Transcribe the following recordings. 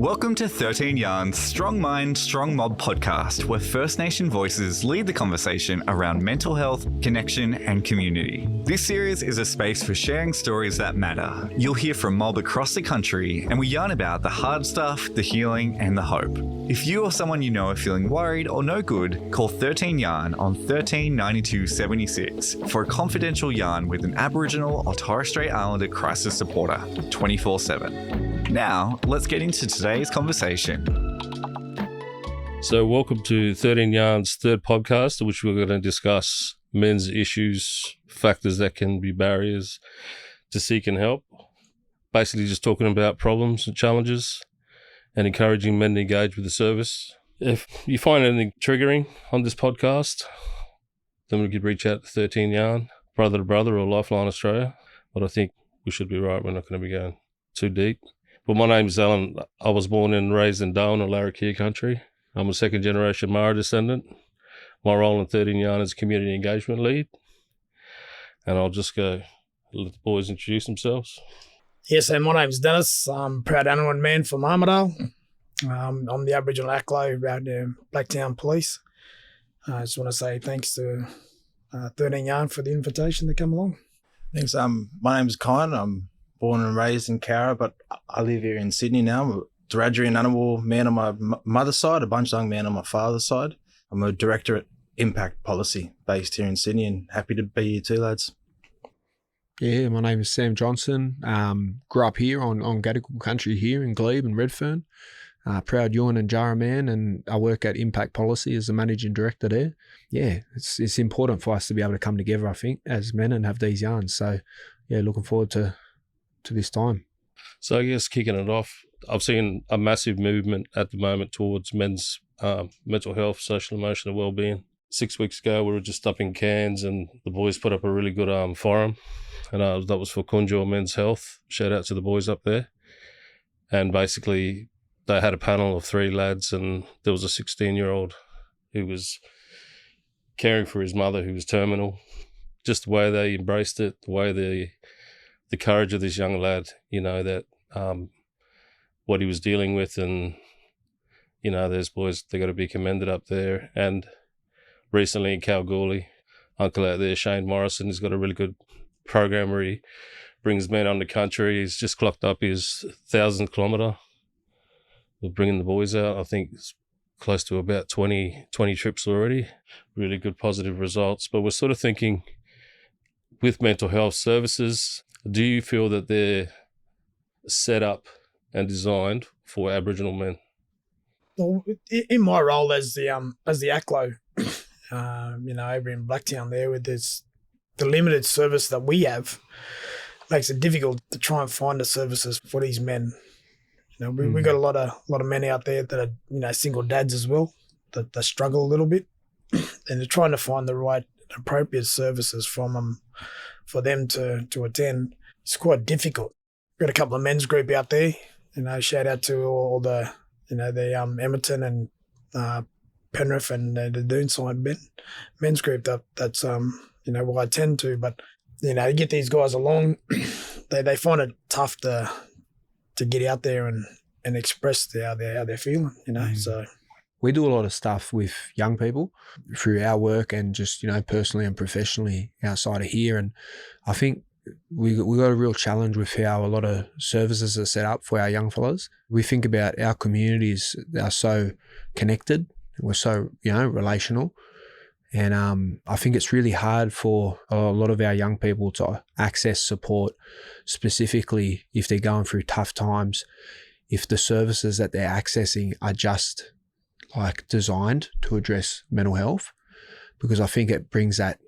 Welcome to 13 Yarn's Strong Mind, Strong Mob podcast, where First Nation voices lead the conversation around mental health, connection, and community. This series is a space for sharing stories that matter. You'll hear from mob across the country, and we yarn about the hard stuff, the healing, and the hope. If you or someone you know are feeling worried or no good, call 13 Yarn on 13 92 76 for a confidential yarn with an Aboriginal or Torres Strait Islander crisis supporter 24/7. Now, let's get into today's conversation. So welcome to 13 Yarn's third podcast, in which we're going to discuss men's issues, factors that can be barriers to seeking help. Basically just talking about problems and challenges and encouraging men to engage with the service. If you find anything triggering on this podcast, then we could reach out to 13 Yarn, brother to brother, or Lifeline Australia. But I think we should be right. We're not going to be going too deep. But my name's Alan. I was born and raised in Darwin, 𝗨𝗪𝗀𝗃 country. I'm a second generation Moran descendant. My role in 13 Yarn is community engagement lead. And I'll just go let the boys introduce themselves. Yes, and my name's Dennis. I'm a proud Annan man from 𝗬𝗿𝗀𝗃𝗃. I'm the Aboriginal 𝗨𝗀𝗀𝗃𝗃 around Blacktown Police. I just want to say thanks to 13 Yarn for the invitation to come along. Thanks. My name's Kuyan. I'm born and raised in 𝗬𝗃𝗃, but I live here in Sydney now. I'm a Wiradjuri and Ngunnawal man on my mother's side, a Bunjang man on my father's side. I'm a director at Impact Policy based here in Sydney, and happy to be here too, lads. Yeah, my name is Sam Johnson. Grew up here on Gadigal country here in Glebe and Redfern. Proud Yuin and Jara man, and I work at Impact Policy as the managing director there. Yeah, it's important for us to be able to come together, I think, as men and have these yarns. So, yeah, looking forward to this time. So I guess kicking it off, I've seen a massive movement at the moment towards men's mental health, social, emotional well-being. 6 weeks ago, we were just up in Cairns and the boys put up a really good forum, and that was for 𝗠𝗲𝗃 Men's Health. Shout out to the boys up there. And basically, they had a panel of 3 lads, and there was a 16-year-old who was caring for his mother who was terminal. Just the way they embraced it, the way the courage of this young lad, you know, that what he was dealing with, and, you know, there's boys, they got to be commended up there. And recently in 𝗨𝗃𝗃𝗃, uncle out there, Shane Morrison, has got a really good program where he brings men on the country. He's just clocked up his 1,000th kilometre with bringing the boys out. I think it's close to about 20 trips already. Really good positive results. But we're sort of thinking, with mental health services, do you feel that they're set up and designed for Aboriginal men? Well, in my role as the 𝗨𝗀𝗃𝗃, over in Blacktown there, with the limited service that we have, makes it difficult to try and find the services for these men. You know, we got a lot of men out there that are, single dads as well, that struggle a little bit, and they're trying to find the right, appropriate services from them for them to attend. It's quite difficult. We've got a couple of men's group out there. Shout out to all the Emerton and Penrith and the Doonside men's group that's what I tend to. But to get these guys along, they find it tough to get out there and express how they're feeling. So. We do a lot of stuff with young people through our work and just, personally and professionally outside of here. And I think we got a real challenge with how a lot of services are set up for our young fellas. We think about our communities are so connected. We're so, relational. And I think it's really hard for a lot of our young people to access support, specifically if they're going through tough times, if the services that they're accessing are just designed to address mental health, because I think it brings that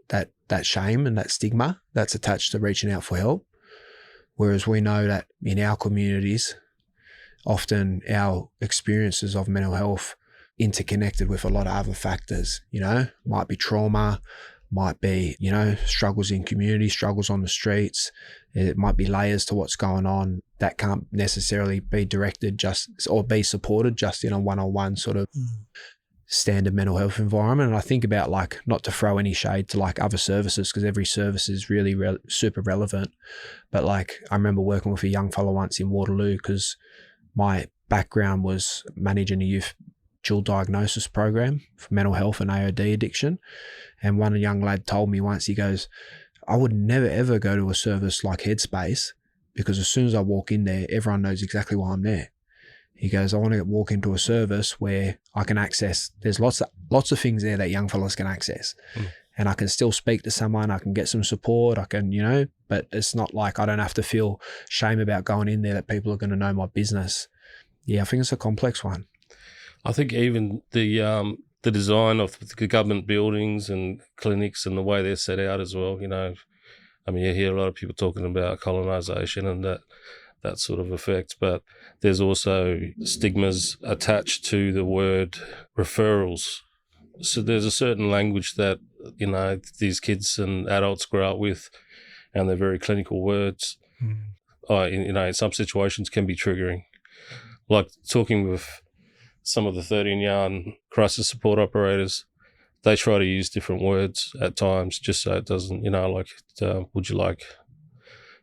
shame and that stigma that's attached to reaching out for help. Whereas we know that in our communities, often our experiences of mental health interconnected with a lot of other factors, might be trauma, might be, struggles in community, struggles on the streets. It might be layers to what's going on that can't necessarily be directed or be supported just in a one-on-one sort of standard mental health environment. And I think about not to throw any shade to other services, because every service is really super relevant. But I remember working with a young fellow once in Waterloo, because my background was managing a youth dual diagnosis program for mental health and AOD addiction. And one young lad told me once, he goes, I would never ever go to a service like Headspace because as soon as I walk in there, everyone knows exactly why I'm there. He goes, I want to walk into a service where I can access, there's lots of things there that young fellas can access. And I can still speak to someone, I can get some support, I can, but it's not like I don't have to feel shame about going in there that people are going to know my business. Yeah, I think it's a complex one. I think even the design of the government buildings and clinics and the way they're set out as well, I mean, you hear a lot of people talking about colonisation and that sort of effect, but there's also stigmas attached to the word referrals. So there's a certain language that, these kids and adults grow up with, and they're very clinical words. In some situations can be triggering. Like talking with some of the 13-yard crisis support operators, they try to use different words at times just so it doesn't, would you like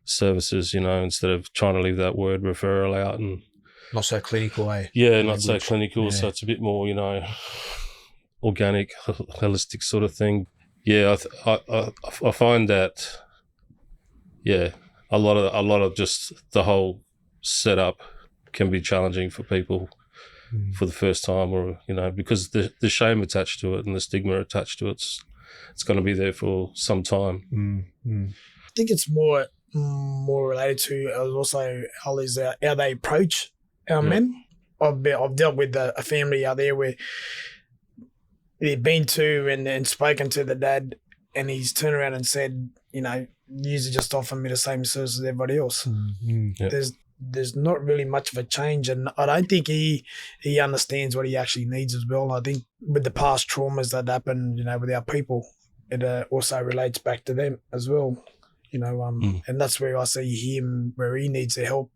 services, instead of trying to leave that word referral out. And not so clinical, eh? Yeah, not so clinical. Yeah. So it's a bit more, organic, holistic sort of thing. Yeah, I find that, a lot of just the whole setup can be challenging for people for the first time, or because the shame attached to it and the stigma attached to it, it's going to be there for some time. I think it's more related to also how they approach our men. I've dealt with a family out there where they've been to and spoken to the dad, and he's turned around and said, you just offer me the same service as everybody else. There's not really much of a change, and I don't think he understands what he actually needs as well. I think with the past traumas that happen, with our people, it also relates back to them as well. And that's where I see him, where he needs the help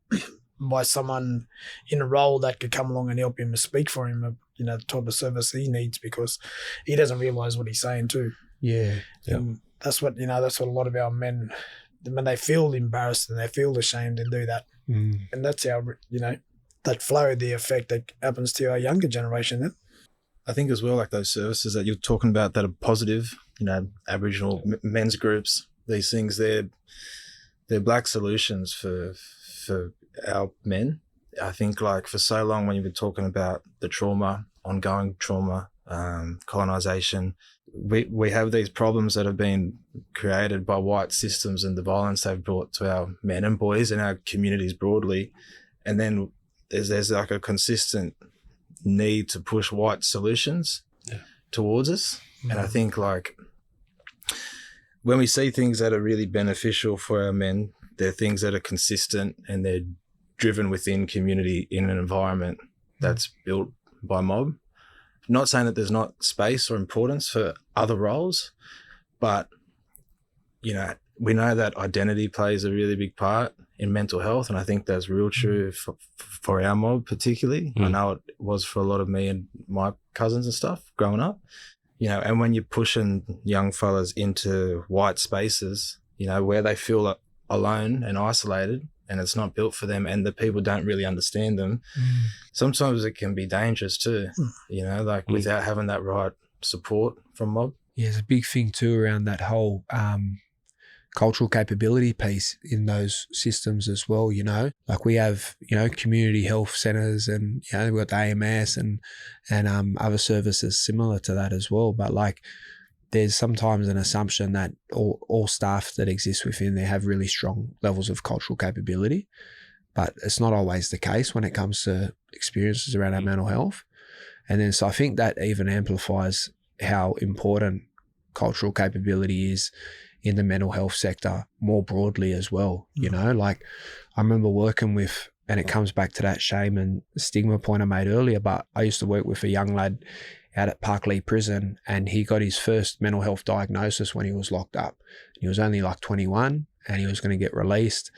by someone in a role that could come along and help him and speak for him, the type of service he needs, because he doesn't realise what he's saying too. Yeah. And that's what a lot of our men, when they feel embarrassed and they feel ashamed and do that. And that's how, that flow, the effect that happens to our younger generation then. I think as well, like those services that you're talking about that are positive, Aboriginal men's groups, these things, they're black solutions for our men. I think like for so long when you've been talking about the trauma, ongoing trauma, colonisation, we have these problems that have been created by white systems and the violence they've brought to our men and boys and our communities broadly. And then there's like a consistent need to push white solutions towards us. And I think like when we see things that are really beneficial for our men, they're things that are consistent and they're driven within community in an environment that's built by mob. Not saying that there's not space or importance for other roles, but, we know that identity plays a really big part in mental health, and I think that's real true for our mob particularly. I know it was for a lot of me and my cousins and stuff growing up, and when you're pushing young fellas into white spaces, where they feel alone and isolated, and it's not built for them and the people don't really understand them, sometimes it can be dangerous too, without having that right support from mob. Yeah, there's a big thing too around that whole cultural capability piece in those systems as well, Like we have, community health centres and, we've got the AMS and other services similar to that as well. But like there's sometimes an assumption that all staff that exist within there have really strong levels of cultural capability, but it's not always the case when it comes to experiences around our mental health. And then so I think that even amplifies how important cultural capability is in the mental health sector more broadly as well. Like I remember working with, and it comes back to that shame and stigma point I made earlier, but I used to work with a young lad out at Parklea Prison, and he got his first mental health diagnosis when he was locked up. He was only like 21 and he was going to get released.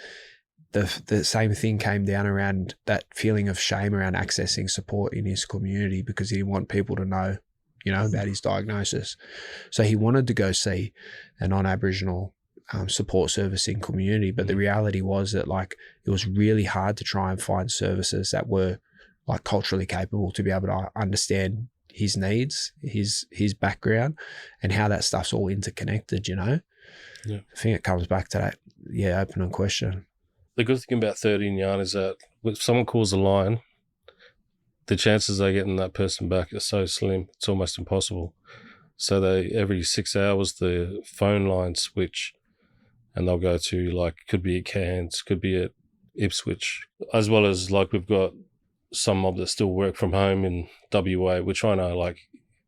The same thing came down around that feeling of shame around accessing support in his community because he didn't want people to know, about his diagnosis. So he wanted to go see a non-Aboriginal support service in community, but the reality was that like it was really hard to try and find services that were like culturally capable to be able to understand his needs, his background, and how that stuff's all interconnected, you know? Yeah. I think it comes back to that, opening question. The good thing about 13 yarn is that if someone calls a line, the chances they getting that person back are so slim, it's almost impossible. So every 6 hours, the phone lines switch, and they'll go to, like, could be at Cairns, could be at Ipswich, as well as, like, we've got some mob that still work from home in WA. We're trying to,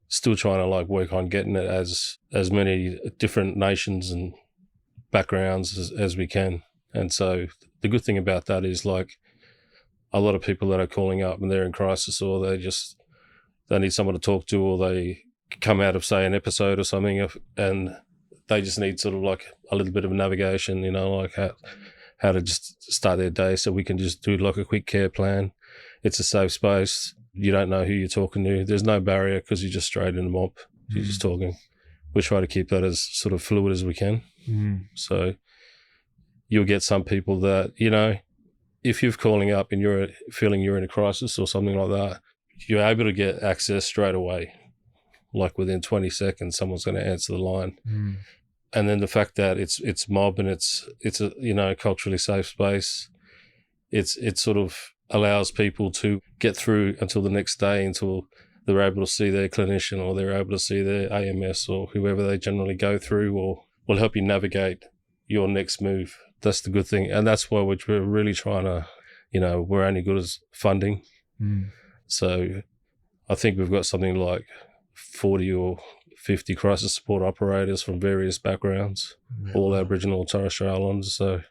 still trying to work on getting it as many different nations and backgrounds as we can. And so the good thing about that is, like, a lot of people that are calling up and they're in crisis, or they need someone to talk to, or they come out of, say, an episode or something, and they just need sort of like a little bit of navigation, you know, like how to just start their day, so we can just do like a quick care plan. It's a safe space. You don't know who you're talking to. There's no barrier because you're just straight in the mob. You're just talking. We try to keep that as sort of fluid as we can. So you'll get some people that, you know, if you're calling up and you're feeling you're in a crisis or something like that, you're able to get access straight away. Like within 20 seconds, someone's going to answer the line. And then the fact that it's mob and it's a, you know, culturally safe space, it sort of allows people to get through until the next day, until they're able to see their clinician, or they're able to see their AMS, or whoever they generally go through, or will help you navigate your next move. That's the good thing. And that's why we're really trying to, you know, we're only good as funding. So I think we've got something like 40 or 50 crisis support operators from various backgrounds, all Aboriginal and Torres Strait Islanders. So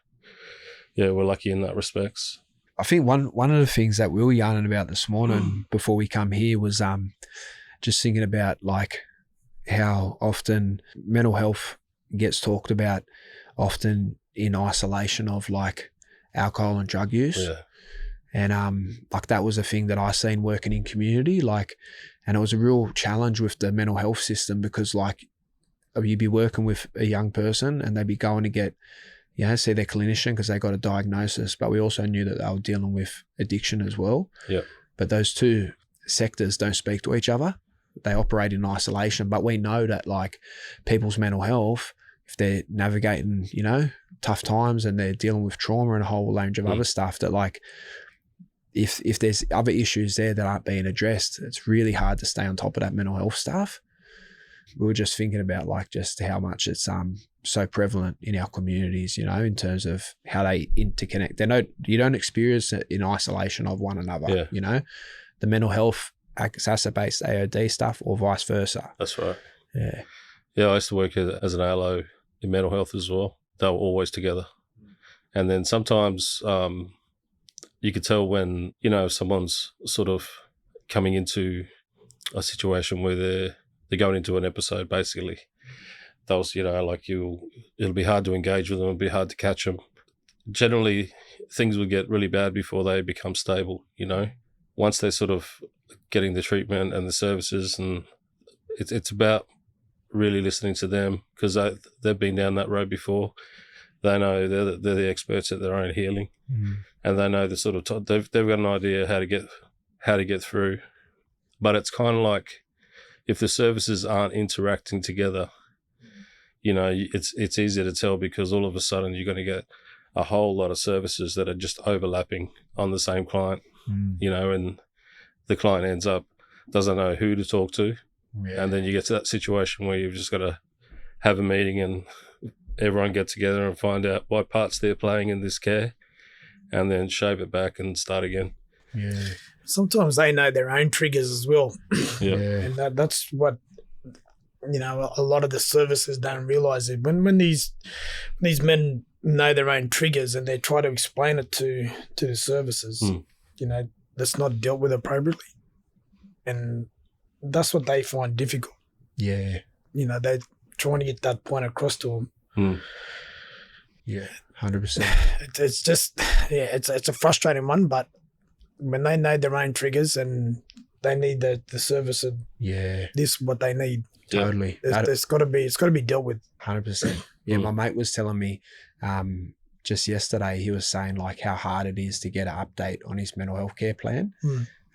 yeah, we're lucky in that respects. I think one of the things that we were yarning about this morning before we come here was just thinking about, like, how often mental health gets talked about often in isolation of, like, alcohol and drug use. Yeah. And like, that was a thing that I seen working in community, like, and it was a real challenge with the mental health system, because, like, you'd be working with a young person and they'd be going to get, you know, see their clinician because they got a diagnosis, but we also knew that they were dealing with addiction as well. Yeah. But those two sectors don't speak to each other. They operate in isolation. But we know that, like, people's mental health, if they're navigating, you know, tough times and they're dealing with trauma and a whole range of other stuff, that, like, if there's other issues there that aren't being addressed, it's really hard to stay on top of that mental health stuff. We were just thinking about, like, just how much it's so prevalent in our communities, you know, in terms of how they interconnect. You don't experience it in isolation of one another, you know. The mental health exacerbates AOD stuff, or vice versa. That's right. Yeah. Yeah, I used to work as an ALO in mental health as well. They were always together. And then sometimes you could tell when, you know, someone's sort of coming into a situation where they're going into an episode, basically. Those, you know, like, it'll be hard to engage with them, it'll be hard to catch them. Generally, things will get really bad before they become stable, you know. Once they're sort of getting the treatment and the services, and it's about really listening to them, because they've been down that road before. They know they're the experts at their own healing, and they know the sort of they've got an idea how to get through. But it's kind of like, if the services aren't interacting together, you know, it's easier to tell, because all of a sudden you're going to get a whole lot of services that are just overlapping on the same client, you know, and the client ends up doesn't know who to talk to. Yeah. And then you get to that situation where you've just got to have a meeting and everyone get together and find out what parts they're playing in this care, and then shave it back and start again. Yeah. Sometimes they know their own triggers as well. Yeah. And that's what, you know, a lot of the services don't realise it. When these men know their own triggers and they try to explain it to the services, you know, that's not dealt with appropriately. And that's what they find difficult. Yeah. You know, they're trying to get that point across to them. Yeah, 100%. It's just, it's a frustrating one, but when they know their own triggers and they need the service of this, what they need. Totally. It's got to be dealt with. 100%. Yeah, my mate was telling me just yesterday, he was saying, like, how hard it is to get an update on his mental health care plan.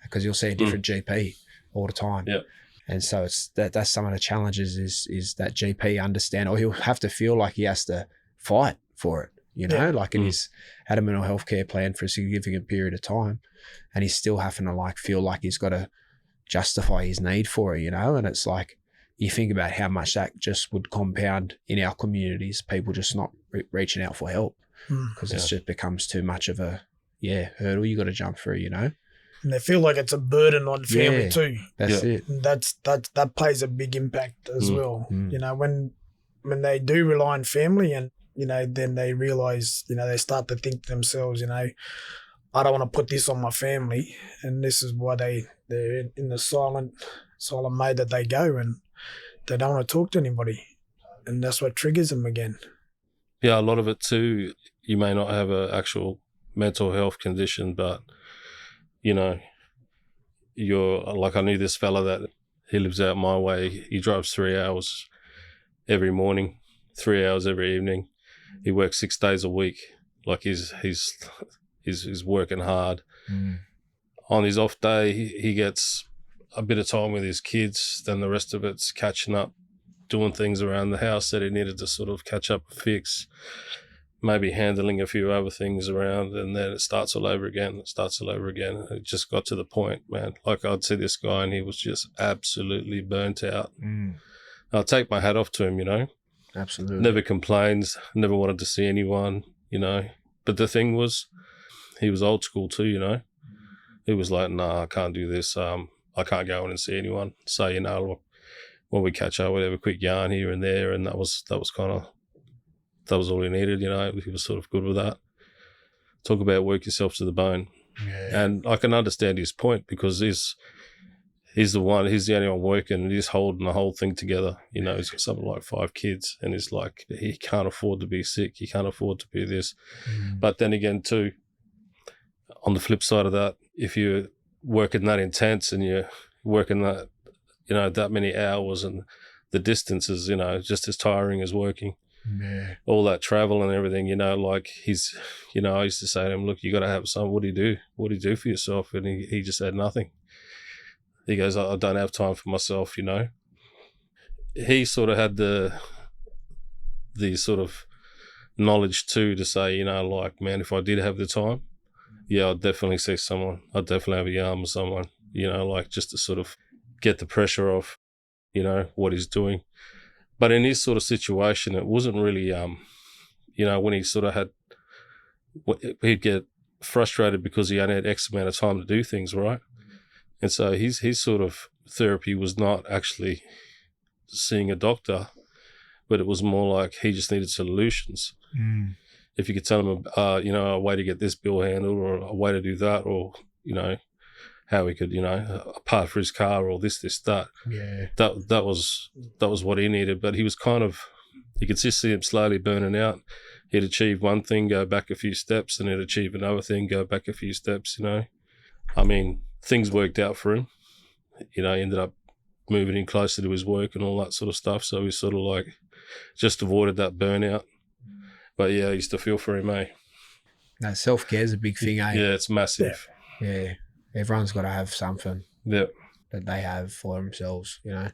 because you'll see a different GP all the time. Yeah. And so it's that's some of the challenges is that GP understand, or he'll have to feel like he has to fight for it, you know, like he's had a mental health care plan for a significant period of time and he's still having to like feel like he's got to justify his need for it, you know. And it's like, you think about how much that just would compound in our communities, people just not reaching out for help because it just becomes too much of a hurdle you got to jump through, you know. And they feel like it's a burden on family too. That's it. And that plays a big impact as well. You know, when they do rely on family and, you know, then they realise, you know, they start to think to themselves, you know, I don't want to put this on my family. And this is why they're in the silent mode that they go, and they don't want to talk to anybody. And that's what triggers them again. Yeah, a lot of it too, you may not have an actual mental health condition, but, you know, you're like, I knew this fella that he lives out my way. He drives 3 hours every morning, 3 hours every evening. He works 6 days a week. Like he's working hard. On his off day, he gets a bit of time with his kids. Then the rest of it's catching up, doing things around the house that he needed to sort of catch up and fix, maybe handling a few other things around, and then it starts all over again. It just got to the point, man. Like, I'd see this guy and he was just absolutely burnt out. I'll take my hat off to him, you know. Absolutely. Never complains, never wanted to see anyone, you know. But the thing was, he was old school too, you know. He was like, nah, I can't do this. I can't go in and see anyone. So, you know, look, when we catch up, whatever, quick yarn here and there, and that was all he needed, you know. He was sort of good with that. Talk about work yourself to the bone. Yeah. And I can understand his point, because he's the only one working, and he's holding the whole thing together. You know, he's got something like 5 kids, and he's like, he can't afford to be sick. He can't afford to be this. But then again, too, on the flip side of that, if you're working that intense and you're working that, you know, that many hours, and the distances, you know, just as tiring as working. Yeah. All that travel and everything, you know, like he's, you know, I used to say to him, look, you got to have some, what do you do? What do you do for yourself? And he just said nothing. He goes, I don't have time for myself, you know. He sort of had the sort of knowledge too to say, you know, like, man, if I did have the time, yeah, I'd definitely see someone. I'd definitely have a yarn with someone, you know, like just to sort of get the pressure off, you know, what he's doing. But in his sort of situation, it wasn't really, you know, when he sort of had, he'd get frustrated because he only had X amount of time to do things, right? And so his sort of therapy was not actually seeing a doctor, but it was more like he just needed solutions. If you could tell him, you know, a way to get this bill handled, or a way to do that, or, you know, how he could, you know, a part for his car, or this, that. Yeah. That was what he needed. But he was kind of, you could just see him slowly burning out. He'd achieve one thing, go back a few steps, and he'd achieve another thing, go back a few steps, you know. I mean, things worked out for him. You know, he ended up moving in closer to his work and all that sort of stuff. So he sort of like just avoided that burnout. But yeah, I used to feel for him, eh? No, self-care is a big thing, eh? Yeah, it's massive. Yeah. Everyone's got to have something that they have for themselves, you know.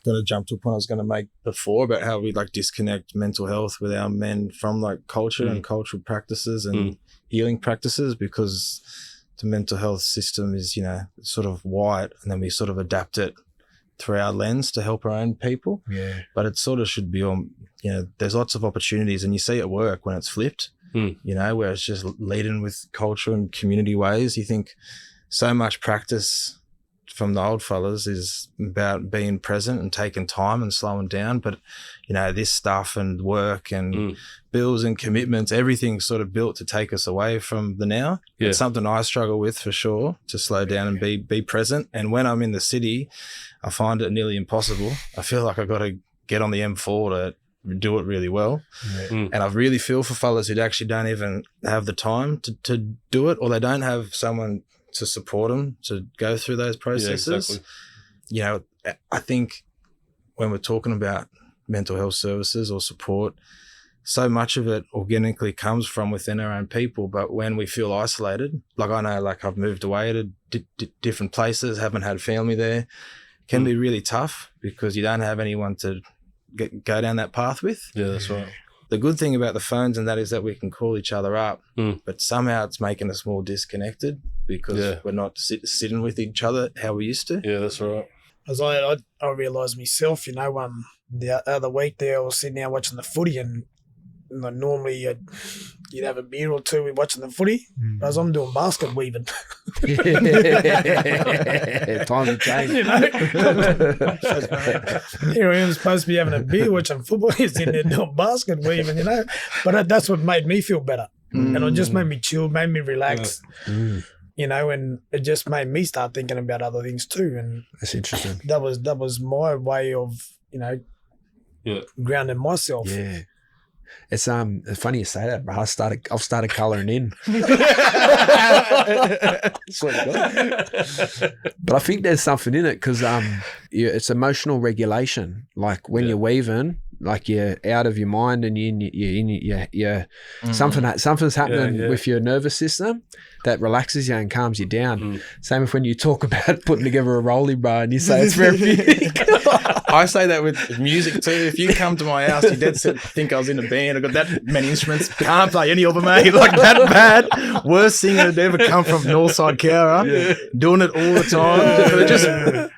Going to jump to a point I was going to make before about how we like disconnect mental health with our men from like culture and cultural practices and healing practices, because the mental health system is, you know, sort of white, and then we sort of adapt it through our lens to help our own people. Yeah. But it sort of should be on, you know, there's lots of opportunities, and you see at work when it's flipped, you know, where it's just leading with culture and community ways. You think so much practice from the old fellas is about being present and taking time and slowing down. But, you know, this stuff and work and bills and commitments, everything's sort of built to take us away from the now. Yeah. It's something I struggle with for sure, to slow down and be present. And when I'm in the city, I find it nearly impossible. I feel like I've got to get on the M4 to do it really well. And I really feel for fellas who actually don't even have the time to do it, or they don't have someone to support them to go through those processes. Yeah, exactly. You know, I think when we're talking about mental health services or support, so much of it organically comes from within our own people. But when we feel isolated, like I know, like I've moved away to different places, haven't had family there. Can be really tough because you don't have anyone to go down that path with. Yeah, that's right. The good thing about the phones and that is that we can call each other up, but somehow it's making us more disconnected because we're not sitting with each other how we used to. Yeah, that's right. As I realised myself, you know, the other week there, I was sitting there watching the footy, and like, normally you'd have a beer or two with watching the footy, whereas I'm doing basket weaving. Time to change. You know? Here I am supposed to be having a beer watching football, he's sitting there doing basket weaving, you know. But that's what made me feel better. And it just made me chill, made me relax. You know, and it just made me start thinking about other things too. And that's interesting. That was my way of, you know, grounding myself. Yeah. It's funny you say that, bro. I've started colouring in. But I think there's something in it because it's emotional regulation. Like when you're weaving, like you're out of your mind and you're something's happening with your nervous system that relaxes you and calms you down. Same if when you talk about putting together a rolly, bro, and you say it's therapeutic. I say that with music too. If you come to my house, you dead set think I was in a band. I've got that many instruments. Can't play any of them, mate. Like that bad. Worst singer to ever come from Northside Cowra. Doing it all the time. It just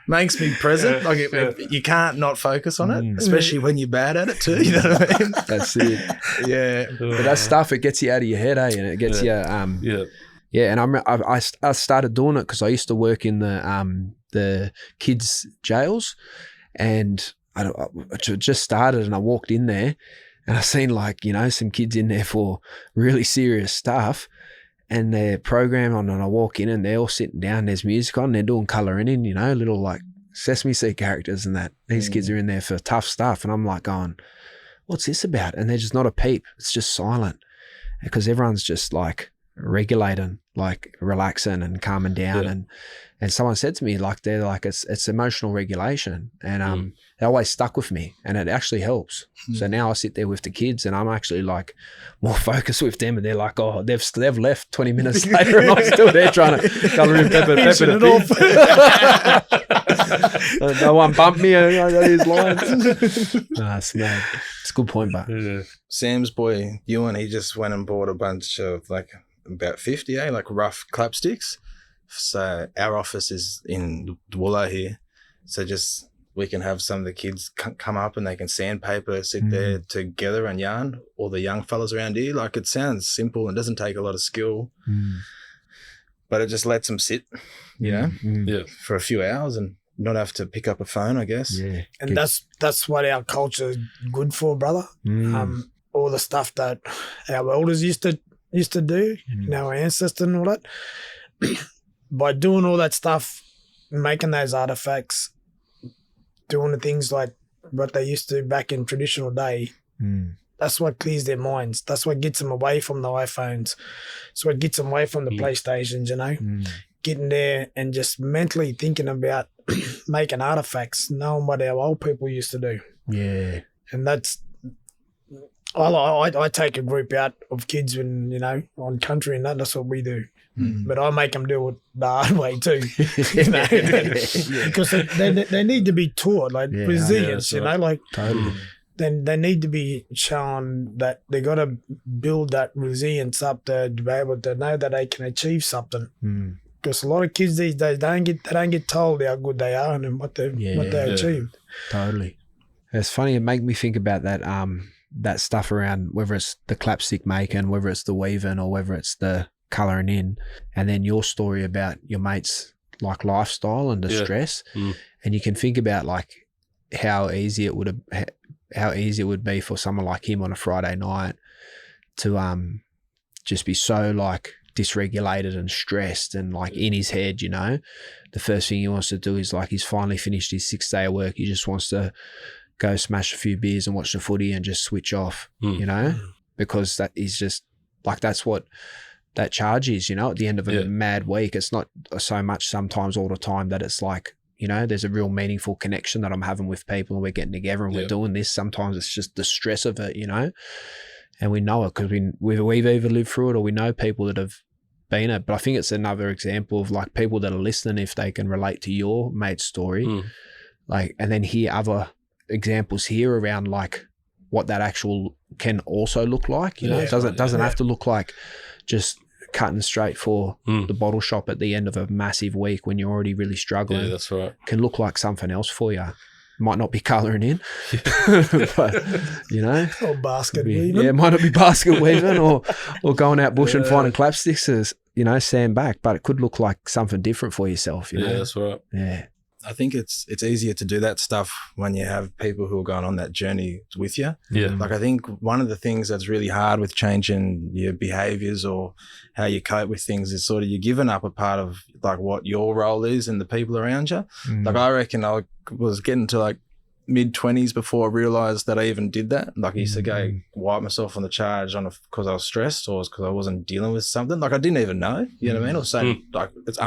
makes me present. Like you can't not focus on it, especially when you're bad at it too. You know what I mean? That's it. Yeah. But that stuff, it gets you out of your head, eh? And it gets you. Yeah, and I started doing it because I used to work in the kids' jails, and I just started, and I walked in there, and I seen like, you know, some kids in there for really serious stuff, and their program on, and I walk in, and they're all sitting down. There's music on, they're doing colouring in, you know, little like Sesame Street characters and that. These kids are in there for tough stuff, and I'm like going, what's this about? And they're just not a peep. It's just silent because everyone's just like regulating, like relaxing and calming down, and someone said to me like they're like it's emotional regulation, and it always stuck with me, and it actually helps. So now I sit there with the kids, and I'm actually like more focused with them, and they're like, oh, they've left 20 minutes later, and I'm still there trying to colour in pepper it off. No one bumped me. I got his lines. It's a good point, but Sam's boy Ewan, he just went and bought a bunch of like about 50, like rough clapsticks. So our office is in 𝗬𝗿 here. So just we can have some of the kids come up and they can sandpaper, sit there together and yarn, all the young fellas around here. Like it sounds simple and doesn't take a lot of skill, but it just lets them sit, you know, for a few hours and not have to pick up a phone, I guess. Yeah. And that's what our culture is good for, brother. All the stuff that our elders used to do, you know, our ancestors and all that. By doing all that stuff, making those artifacts, doing the things like what they used to do back in traditional day, that's what clears their minds. That's what gets them away from the iPhones. That's what gets them away from the PlayStations, you know. Getting there and just mentally thinking about making artifacts, knowing what our old people used to do. Yeah. And that's... I take a group out of kids when, you know, on country and that's what we do. But I make them do it the hard way too, you know, because they need to be taught like resilience, you know, like then they need to be shown that they got to build that resilience up to be able to know that they can achieve something. Because a lot of kids these days they don't get told how good they are and what they achieved. Totally. It's funny. It made me think about that. That stuff around whether it's the clapstick making, whether it's the weaving, or whether it's the colouring in, and then your story about your mate's like lifestyle and the stress, and you can think about like how easy it would be for someone like him on a Friday night to just be so like dysregulated and stressed and like in his head, you know. The first thing he wants to do is like he's finally finished his 6th day of work. He just wants to go smash a few beers and watch the footy and just switch off, you know, because that is just like, that's what that charge is, you know, at the end of a mad week. It's not so much sometimes all the time that it's like, you know, there's a real meaningful connection that I'm having with people and we're getting together and we're doing this. Sometimes it's just the stress of it, you know, and we know it because we've either lived through it or we know people that have been it, but I think it's another example of like people that are listening, if they can relate to your mate's story, like, and then hear other examples here around like what that actual can also look like. You know, it doesn't have to look like just cutting straight for the bottle shop at the end of a massive week when you're already really struggling. Yeah, that's right. Can look like something else for you. Might not be colouring in, but, you know. Or basket weaving. Yeah, it might not be basket weaving or going out bush and finding clapsticks as, you know, stand back, but it could look like something different for yourself, you know. Yeah, that's right. Yeah. I think it's easier to do that stuff when you have people who are going on that journey with you. Yeah. Like I think one of the things that's really hard with changing your behaviors or how you cope with things is sort of you're giving up a part of like what your role is and the people around you. Like I reckon I was getting to like mid-20s before I realised that I even did that. Like I used to go wipe myself on the charge on because I was stressed or because I wasn't dealing with something. Like I didn't even know, you know what I mean? Or so like it's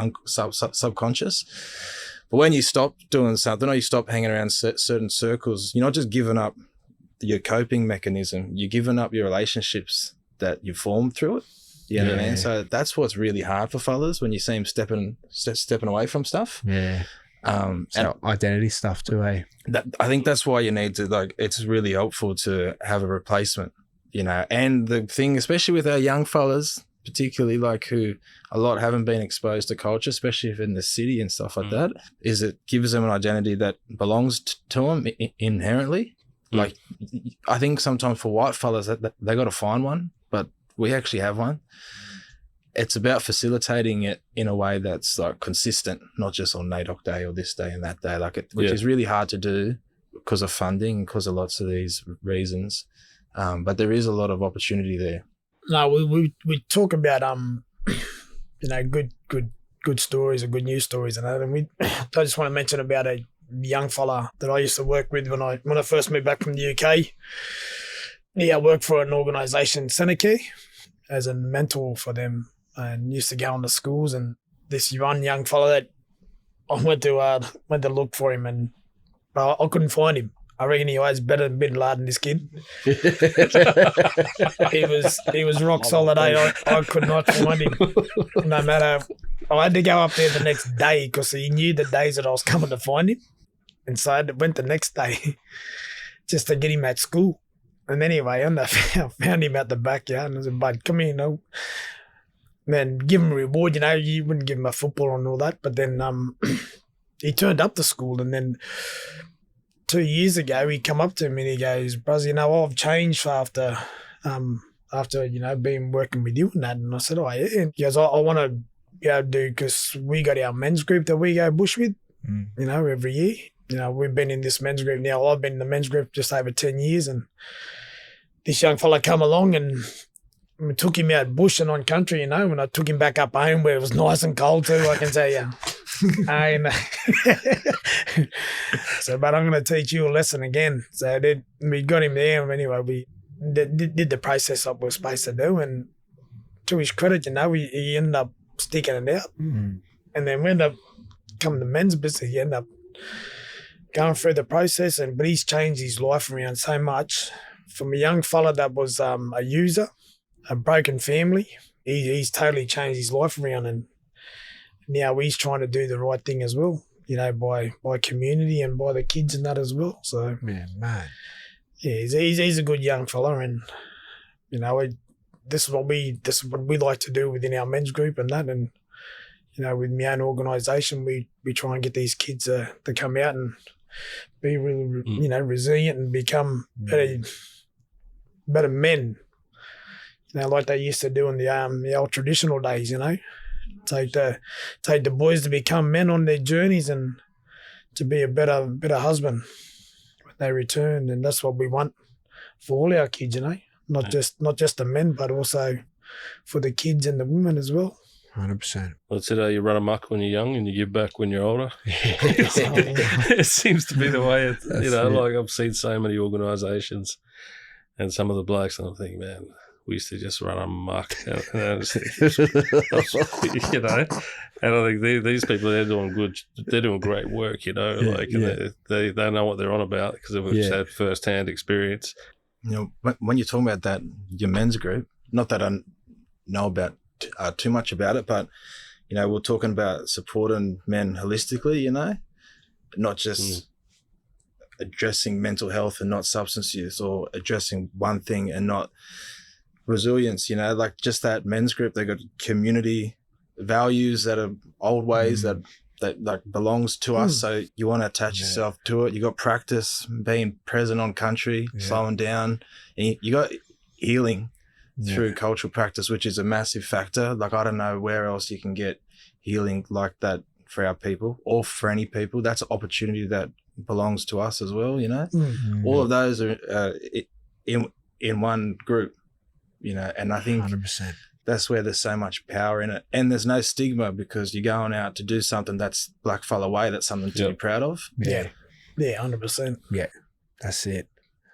subconscious. But when you stop doing something or you stop hanging around certain circles, you're not just giving up your coping mechanism, you're giving up your relationships that you formed through it. You know what I mean? So that's what's really hard for fellas when you see them stepping away from stuff. Yeah. So identity stuff too, eh? I think that's why you need to, like, it's really helpful to have a replacement, you know. And the thing, especially with our young fellas, particularly like who a lot haven't been exposed to culture, especially if in the city and stuff like that, is it gives them an identity that belongs to them inherently. Like I think sometimes for white fellas that they got to find one, but we actually have one. It's about facilitating it in a way that's like consistent, not just on NAIDOC Day or this day and that day, which is really hard to do because of funding, because of lots of these reasons. But there is a lot of opportunity there. No, we talk about you know, good stories or good news stories and that, and I just want to mention about a young fella that I used to work with when I first moved back from the UK. Yeah, I worked for an organisation, 𝗬𝗍𝗀, as a mentor for them, and used to go on to schools. And this one young fella that I went to look for him, and I couldn't find him. I reckon he was better than Bin Laden, this kid. he was rock solid. I could not find him. No matter, I had to go up there the next day because he knew the days that I was coming to find him. And so I went the next day just to get him at school. And anyway, I found him at the backyard and I said, "Bud, come here, you know." Man, give him a reward, you know. You wouldn't give him a football and all that. But then he turned up to school, and then 2 years ago, he come up to me and he goes, "Bros, you know, I've changed after you know, being working with you and that." And I said, "Oh, yeah." And he goes, I want to go do, because we got our men's group that we go bush with, you know, every year. You know, we've been in this men's group now. I've been in the men's group just over 10 years. And this young fella come along and we took him out bush and on country, you know, and I took him back up home where it was nice and cold too, I can tell you. And so, but I'm going to teach you a lesson again. So we got him there. And anyway, we did the process that we were supposed to do. And to his credit, you know, he ended up sticking it out. And then we ended up coming to men's business. He ended up going through the process, but he's changed his life around so much. From a young fella that was a user, a broken family, he's totally changed his life around, and now he's trying to do the right thing as well, you know, by community and by the kids and that as well. So man, yeah, he's a good young fella, and you know, this is what we like to do within our men's group and that, and you know, with my own organisation, we try and get these kids to come out and be really, you know, resilient and become better men, you know, like they used to do in the old traditional days, you know. Take the boys to become men on their journeys and to be a better husband when they return. And that's what we want for all our kids, you know, not just the men, but also for the kids and the women as well. 100%. That's it. You run amok when you're young and you give back when you're older. It seems to be the way it, you know, like I've seen so many organisations and some of the blokes, and I think, man, we used to just run amok. You know, and I think these people, they're doing great work, you know, and they know what they're on about because they've just had first-hand experience. You know, when you're talking about that, your men's group, not that I know about too much about it, but we're talking about supporting men holistically, not just addressing mental health and not substance use, or addressing one thing and not resilience, like just that men's group. They got community values that are old ways that like belongs to us. So you want to attach yourself to it. You got practice, being present on country, slowing down, and you got healing through cultural practice, which is a massive factor. Like, I don't know where else you can get healing like that for our people, or for any people. That's an opportunity that belongs to us as well, all of those are in one group, and I think 100%. that's where there's so much power in it. And there's no stigma, because you're going out to do something that's blackfellow way, that's something to be proud of. Yeah, 100%. Yeah, that's it.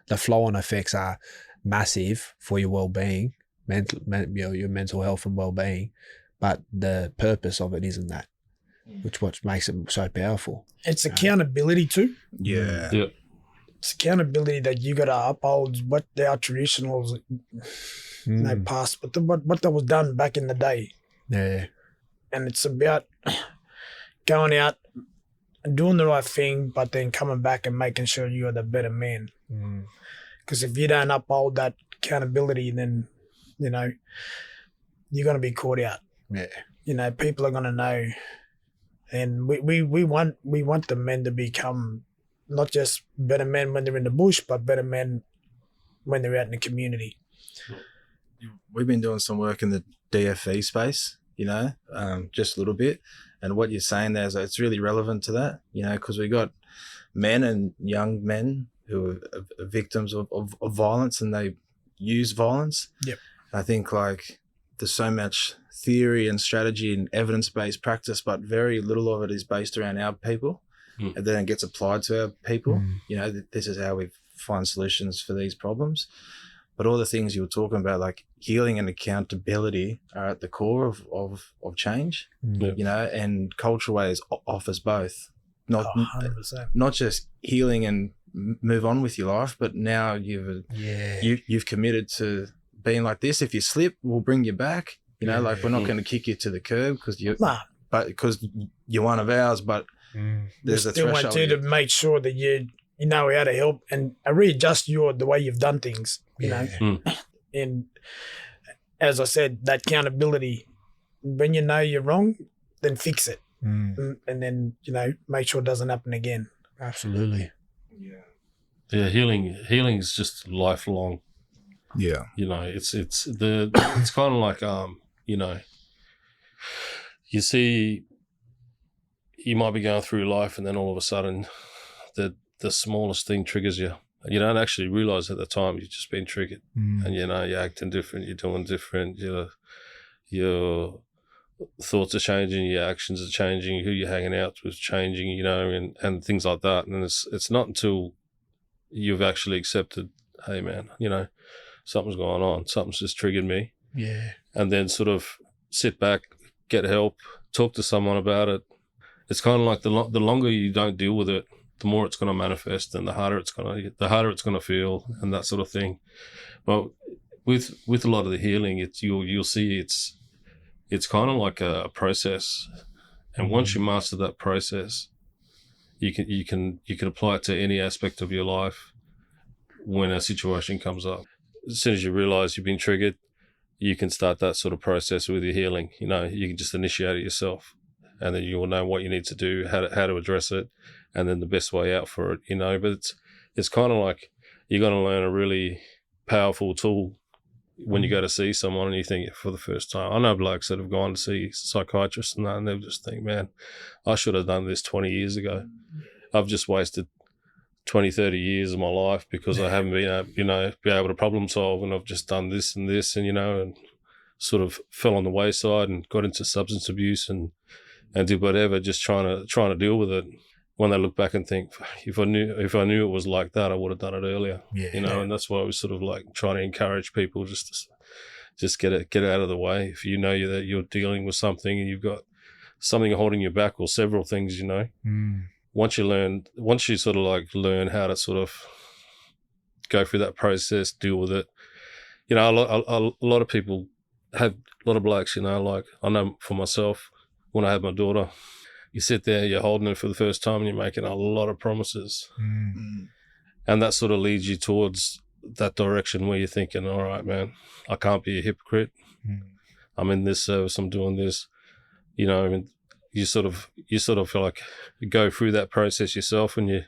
The flow-on effects are massive for your well-being, your mental health and well-being, but the purpose of it isn't that, which what makes it so powerful. It's accountability too. Yeah. It's accountability that you got to uphold what our traditionals past, but what that was done back in the day. Yeah. And it's about going out and doing the right thing, but then coming back and making sure you're the better man. Because if you don't uphold that accountability, then, you're going to be caught out. Yeah. People are going to know. And we want the men to become not just better men when they're in the bush, but better men when they're out in the community. We've been doing some work in the DFE space, just a little bit. And what you're saying there is it's really relevant to that, because we got men and young men who are victims of violence, and they use violence. Yep. I think like there's so much theory and strategy and evidence-based practice, but very little of it is based around our people, and then it gets applied to our people. This is how we find solutions for these problems. But all the things you were talking about, like healing and accountability, are at the core of change. And Cultural Ways offers both. Not 100%. Not just healing and move on with your life, but now you've committed to being like this. If you slip, we'll bring you back. Like, we're not going to kick you to the curb because you're one of ours, but there's a still threshold. want you to make sure that you know how to help and readjust the way you've done things, And as I said, that accountability, when you know you're wrong, then fix it. And then, make sure it doesn't happen again. Absolutely. Yeah, healing is just lifelong. Yeah. It's kind of like you see, you might be going through life, and then all of a sudden the smallest thing triggers you. You don't actually realize at the time you've just been triggered, and you're acting different, you're doing different, your thoughts are changing, your actions are changing, who you're hanging out with is changing, and things like that. And it's not until you've actually accepted, hey man, something's going on, something's just triggered me. Yeah. And then sort of sit back, get help, talk to someone about it. It's kind of like the longer you don't deal with it, the more it's going to manifest, and the harder it's going to feel, and that sort of thing. But with a lot of the healing, you'll see it's kind of like a process, and once you master that process, you can apply it to any aspect of your life. When a situation comes up, as soon as you realize you've been triggered, you can start that sort of process with your healing. You can just initiate it yourself, and then you will know what you need to do, how to address it, and then the best way out for it. But it's kind of like you're going to learn a really powerful tool when you go to see someone and you think it for the first time. I know blokes that have gone to see psychiatrists and that, and they'll just think, man, I should have done this 20 years ago. I've just wasted 20, 30 years of my life because I haven't been able to problem solve, and I've just done this and this, and sort of fell on the wayside and got into substance abuse and did whatever, just trying to deal with it. When they look back and think, if I knew it was like that, I would have done it earlier. And that's why I was sort of like trying to encourage people just get it out of the way. If you know that you're dealing with something and you've got something holding you back, or several things, once you sort of like learn how to sort of go through that process, deal with it. A lot of people have a lot of blokes, you know, like I know for myself, when I had my daughter, you sit there, you're holding her for the first time and you're making a lot of promises. And that sort of leads you towards that direction where you're thinking, all right, man, I can't be a hypocrite. I'm in this service, I'm doing this, you know, and you sort of feel like you go through that process yourself and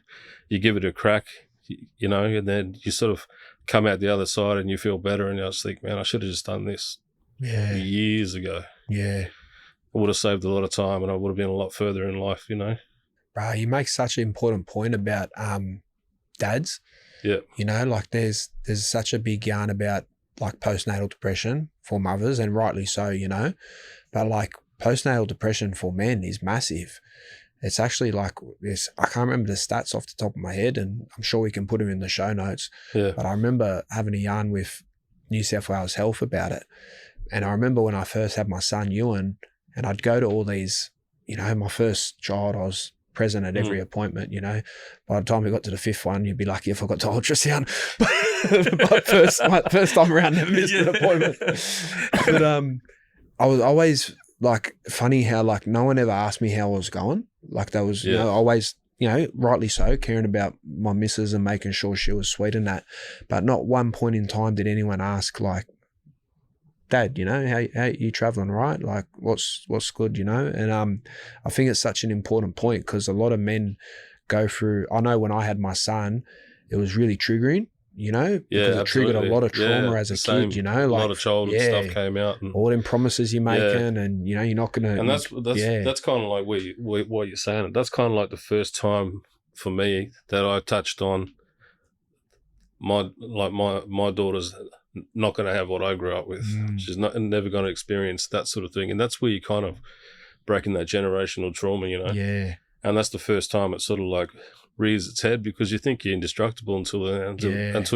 you give it a crack, you know, and then you sort of come out the other side and you feel better and you just think, man, I should have just done this years ago. Yeah. I would have saved a lot of time and I would have been a lot further in life, you know. Bro, you make such an important point about dads. Yeah. You know, like there's such a big yarn about like postnatal depression for mothers, and rightly so, you know. But like postnatal depression for men is massive. It's actually like this, I can't remember the stats off the top of my head, and I'm sure we can put them in the show notes. Yeah. But I remember having a yarn with New South Wales Health about it. And I remember when I first had my son Ewan, and I'd go to all these, you know, my first child, I was present at every appointment, you know. By the time we got to the fifth one, you'd be lucky if I got to ultrasound. my first time around, never missed an appointment. But I was always like, funny how like no one ever asked me how I was going. Like there was, you know, always, you know, rightly so, caring about my missus and making sure she was sweet and that. But not one point in time did anyone ask like, Dad, you know, how you traveling, right? Like what's good, you know? And I think it's such an important point because a lot of men go through, I know when I had my son, it was really triggering, you know, because it triggered a lot of trauma as a kid, you know, like a lot of childhood stuff came out, and all them promises you're making, and you know you're not gonna. And that's kind of like what you're saying. That's kind of like the first time for me that I touched on my daughter's not going to have what I grew up with. She's never going to experience that sort of thing, and that's where you kind of breaking that generational trauma, you know. Yeah. And that's the first time it sort of like rears its head because you think you're indestructible until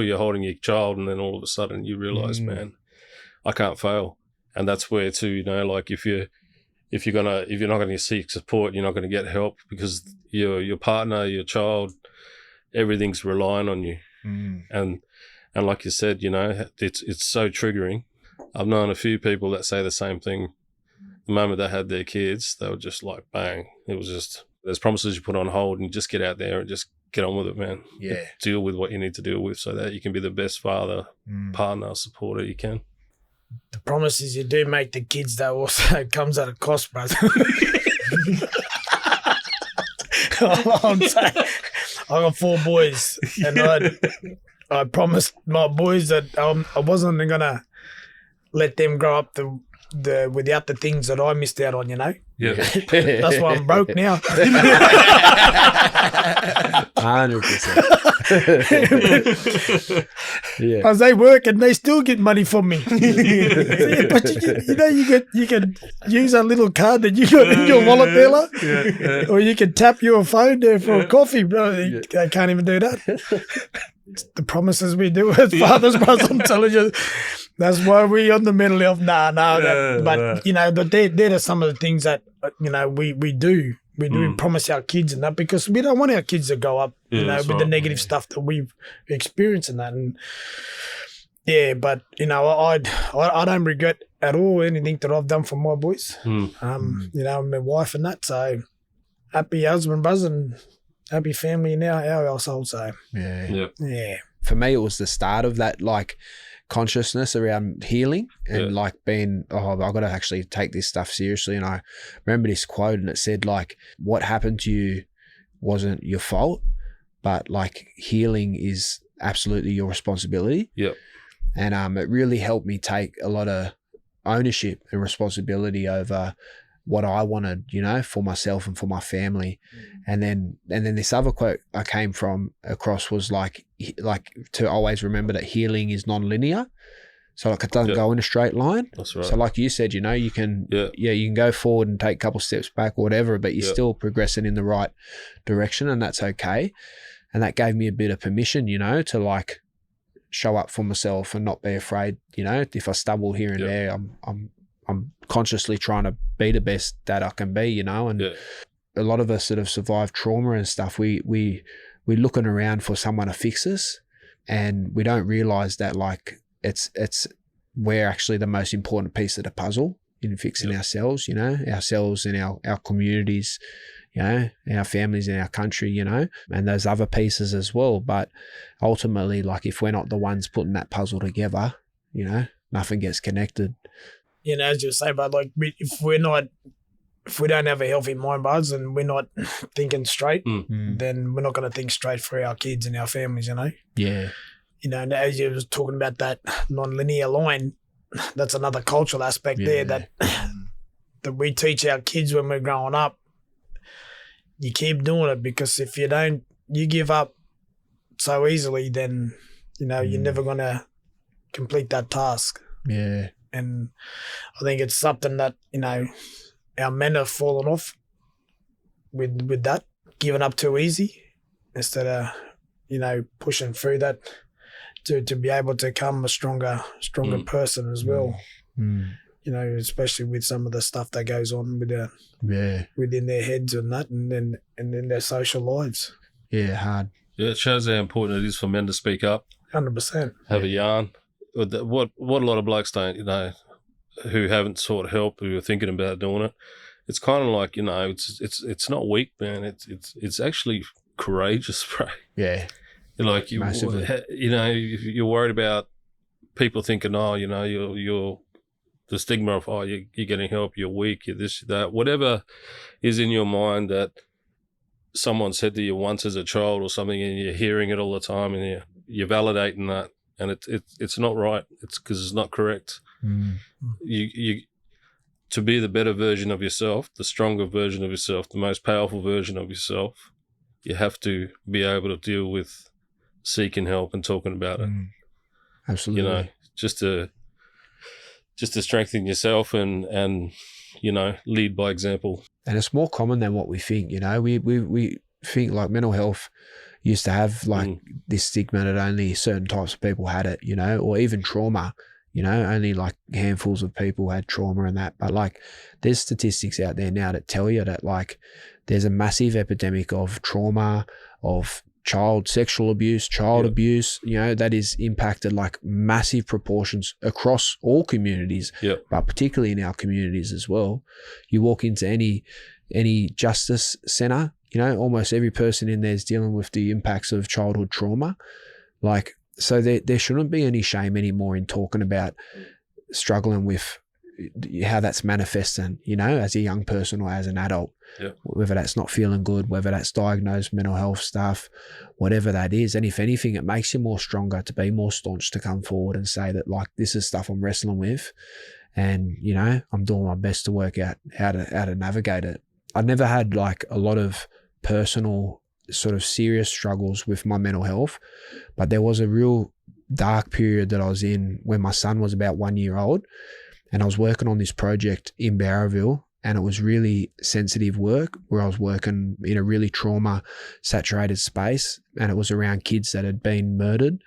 you're holding your child, and then all of a sudden you realize, man, I can't fail. And that's where too, you know, like if you're not going to seek support, you're not going to get help because your partner, your child, everything's relying on you. And like you said, you know, it's so triggering. I've known a few people that say the same thing. The moment they had their kids, they were just like, bang. It was just, there's promises you put on hold and you just get out there and just get on with it, man. Yeah. Deal with what you need to deal with so that you can be the best father, partner, supporter you can. The promises you do make the kids, though, also comes at a cost, brother. I'm saying, I got 4 boys, and I promised my boys that I wasn't going to let them grow up without the things that I missed out on, you know? Yeah. That's why I'm broke now. 100%. Yeah. Because they work and they still get money from me. But you can use a little card that you got in your wallet there, like, or you can tap your phone there for a coffee, bro. They can't even do that. It's the promises we do as fathers, bro. I'm telling you. That's why we're on the mental health. But you know, they're some of the things that, you know, we do. We do promise our kids and that because we don't want our kids to go up, you know, with the negative stuff that we've experienced and that. And yeah, but you know, I don't regret at all anything that I've done for my boys. You know, my wife and that. So happy husband, buzz, and happy family in our household. So yeah. For me, it was the start of that, like, consciousness around healing and like being, I've got to actually take this stuff seriously. And I remember this quote, and it said, like, what happened to you wasn't your fault, but like healing is absolutely your responsibility. Yep. And it really helped me take a lot of ownership and responsibility over what I wanted, you know, for myself and for my family. And then this other quote I came across was like to always remember that healing is non-linear. So like it doesn't go in a straight line. That's right. So like you said, you know, you can you can go forward and take a couple steps back or whatever, but you're still progressing in the right direction, and that's okay. And that gave me a bit of permission, you know, to like show up for myself and not be afraid, you know, if I stumble here and there, I'm consciously trying to be the best that I can be, you know. And a lot of us that have survived trauma and stuff, we're looking around for someone to fix us, and we don't realize that like it's we're actually the most important piece of the puzzle in fixing ourselves, ourselves and our communities, our families in our country, and those other pieces as well. But ultimately, like, if we're not the ones putting that puzzle together, nothing gets connected. As you say, but like, if we don't have a healthy mind, buds, and we're not thinking straight, then we're not going to think straight for our kids and our families, Yeah. And as you was talking about that non-linear line, that's another cultural aspect there that we teach our kids when we're growing up. You keep doing it, because if you don't, you give up so easily, then, you're never going to complete that task. Yeah. And I think it's something that, our men have fallen off with that, giving up too easy instead of, pushing through that to be able to become a stronger person as well. Especially with some of the stuff that goes on within their heads and that, and then in their social lives. Yeah, hard. Yeah, it shows how important it is for men to speak up. 100%. Have a yarn. What a lot of blokes don't, who haven't sought help, who are thinking about doing it. It's kind of like, it's not weak, man. It's actually courageous, bro. Yeah. Like, massively. If you're worried about people thinking, you're the stigma of, you're getting help, you're weak, you're this, you're that, whatever is in your mind that someone said to you once as a child or something, and you're hearing it all the time, and you're validating that, and it's not right. It's because it's not correct. You to be the better version of yourself, the stronger version of yourself, the most powerful version of yourself, you have to be able to deal with seeking help and talking about it. Absolutely. Just to strengthen yourself and lead by example. And it's more common than what we think. We think like mental health used to have like this stigma that only certain types of people had it, or even trauma. Only like handfuls of people had trauma and that. But like, there's statistics out there now that tell you that like there's a massive epidemic of trauma, of child sexual abuse, child abuse, that is impacted like massive proportions across all communities, but particularly in our communities as well. You walk into any justice centre, almost every person in there is dealing with the impacts of childhood trauma. Like, so there shouldn't be any shame anymore in talking about struggling with how that's manifesting, as a young person or as an adult, whether that's not feeling good, whether that's diagnosed mental health stuff, whatever that is. And if anything, it makes you more stronger to be more staunch, to come forward and say that, like, this is stuff I'm wrestling with, and, I'm doing my best to work out how to navigate it. I never had like a lot of personal sort of serious struggles with my mental health, but there was a real dark period that I was in when my son was about 1 year old, and I was working on this project in 𝗬𝗿, and it was really sensitive work where I was working in a really trauma saturated space, and it was around kids that had been murdered,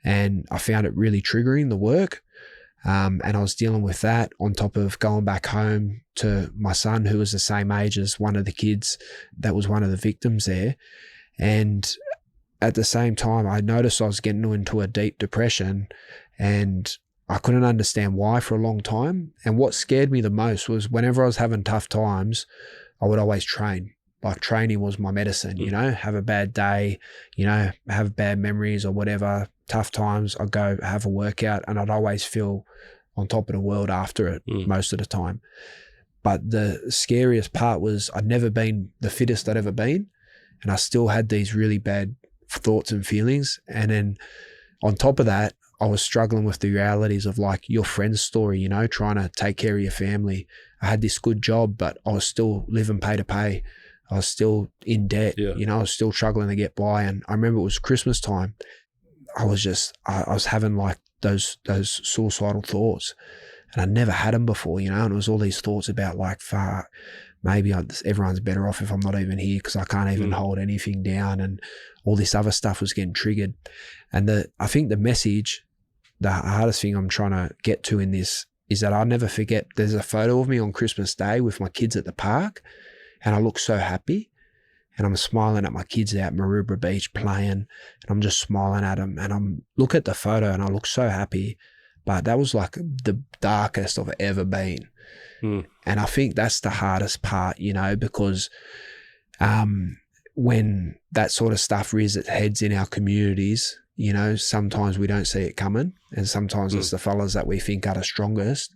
and I found it really triggering, the work. And I was dealing with that on top of going back home to my son, who was the same age as one of the kids that was one of the victims there. And at the same time, I noticed I was getting into a deep depression, and I couldn't understand why for a long time. And what scared me the most was whenever I was having tough times, I would always train. Like, training was my medicine, have a bad day, have bad memories or whatever, tough times, I'd go have a workout, and I'd always feel on top of the world after it most of the time. But the scariest part was I'd never been the fittest I'd ever been, and I still had these really bad thoughts and feelings. And then on top of that, I was struggling with the realities of like your friend's story, trying to take care of your family. I had this good job, but I was still living pay to pay. I was still in debt, I was still struggling to get by. And I remember it was Christmas time. I was having like those suicidal thoughts, and I never had them before, and it was all these thoughts about like, maybe everyone's better off if I'm not even here, because I can't even hold anything down, and all this other stuff was getting triggered. And I think the message, the hardest thing I'm trying to get to in this is that I'll never forget, there's a photo of me on Christmas Day with my kids at the park, and I look so happy, and I'm smiling at my kids out Maroubra Beach playing, and I'm just smiling at them, and I'm look at the photo and I look so happy. but that was like the darkest I've ever been. And I think that's the hardest part, you know, because when that sort of stuff rears its heads in our communities, you know, sometimes we don't see it coming, and sometimes it's the fellas that we think are the strongest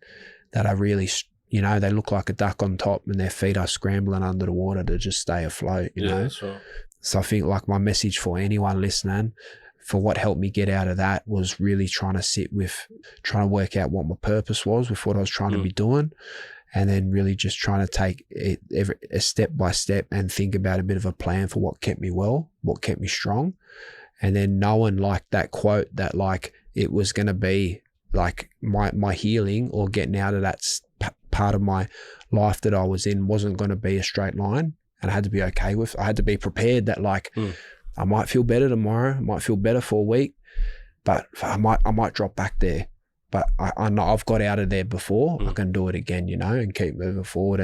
that are really, you know, they look like a duck on top and their feet are scrambling under the water to just stay afloat, you know. That's right. So I think like my message for anyone listening, for what helped me get out of that was really trying to work out what my purpose was with what I was trying to be doing, and then really just trying to take it a step by step and think about a bit of a plan for what kept me well, what kept me strong. And then knowing like that quote that like it was going to be like my healing or getting out of that part of my life that I was in wasn't going to be a straight line, and I had to be okay with. I had to be prepared that like I might feel better tomorrow, I might feel better for a week, but I might drop back there. But I know I've got out of there before. I can do it again, you know, and keep moving forward.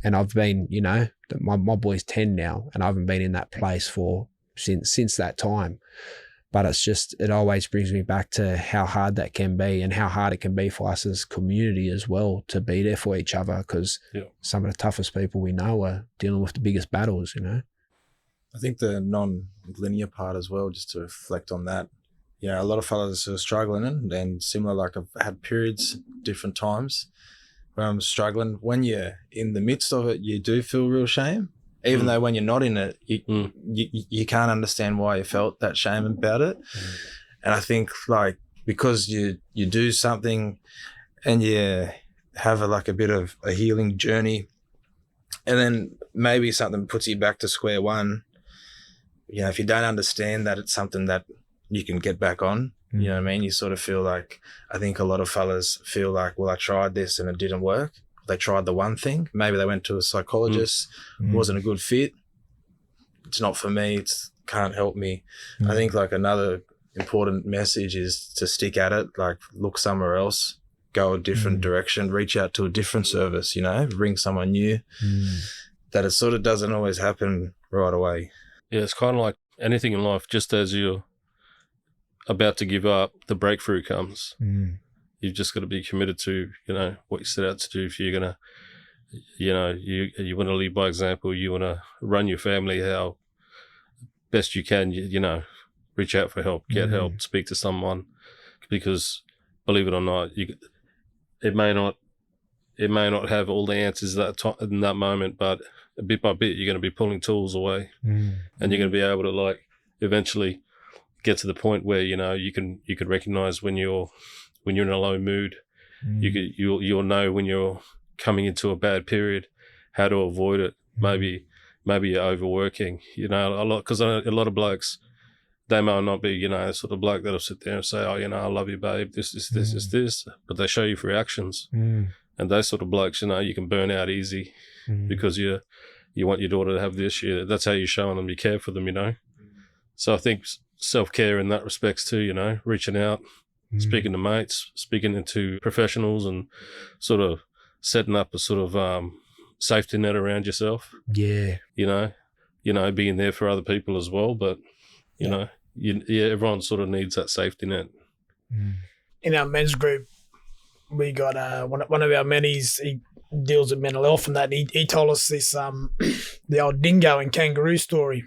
And I've been, you know, my boy's 10 now, and I haven't been in that place since that time. But it always brings me back to how hard that can be, and how hard it can be for us as a community as well to be there for each other, because some of the toughest people we know are dealing with the biggest battles, you know. I think the non-linear part as well, just to reflect on that. Yeah, a lot of fellas are struggling, and similar, like I've had periods, different times where I'm struggling. When you're in the midst of it, you do feel real shame. Even though when you're not in it, you can't understand why you felt that shame about it. And I think like because you do something and you have a bit of a healing journey, and then maybe something puts you back to square one, you know, if you don't understand that it's something that you can get back on, you know what I mean? You sort of feel like, I think a lot of fellas feel like, well, I tried this and it didn't work. They tried the one thing. Maybe they went to a psychologist, wasn't a good fit. It's not for me. It can't help me. I think like another important message is to stick at it, like look somewhere else, go a different direction, reach out to a different service, you know, ring someone new. That it sort of doesn't always happen right away. Yeah, it's kind of like anything in life, just as you're about to give up, the breakthrough comes. You've just got to be committed to, you know, what you set out to do. If you're going to, you know, you want to lead by example, you want to run your family how best you can, you know, reach out for help, get help, speak to someone, because believe it or not, it may not have all the answers in that moment, but bit by bit, you're going to be pulling tools away, and you're going to be able to like eventually get to the point where, you know, you can recognize when you're in a low mood. You'll know when you're coming into a bad period, how to avoid it. Maybe you're overworking, you know, a lot, because a lot of blokes, they may not be, you know, sort of bloke that'll sit there and say, oh, you know, I love you, babe, this, but they show you through actions. And those sort of blokes, you know, you can burn out easy because you want your daughter to have this. That's how you're showing them you care for them, you know. So I think self-care in that respects too, you know, reaching out, speaking to mates, speaking into professionals, and sort of setting up a sort of safety net around yourself. Yeah. You know, being there for other people as well. But, you know, everyone sort of needs that safety net. In our men's group, we got one of our mennies, he deals with mental health and that. He told us this, the old dingo and kangaroo story,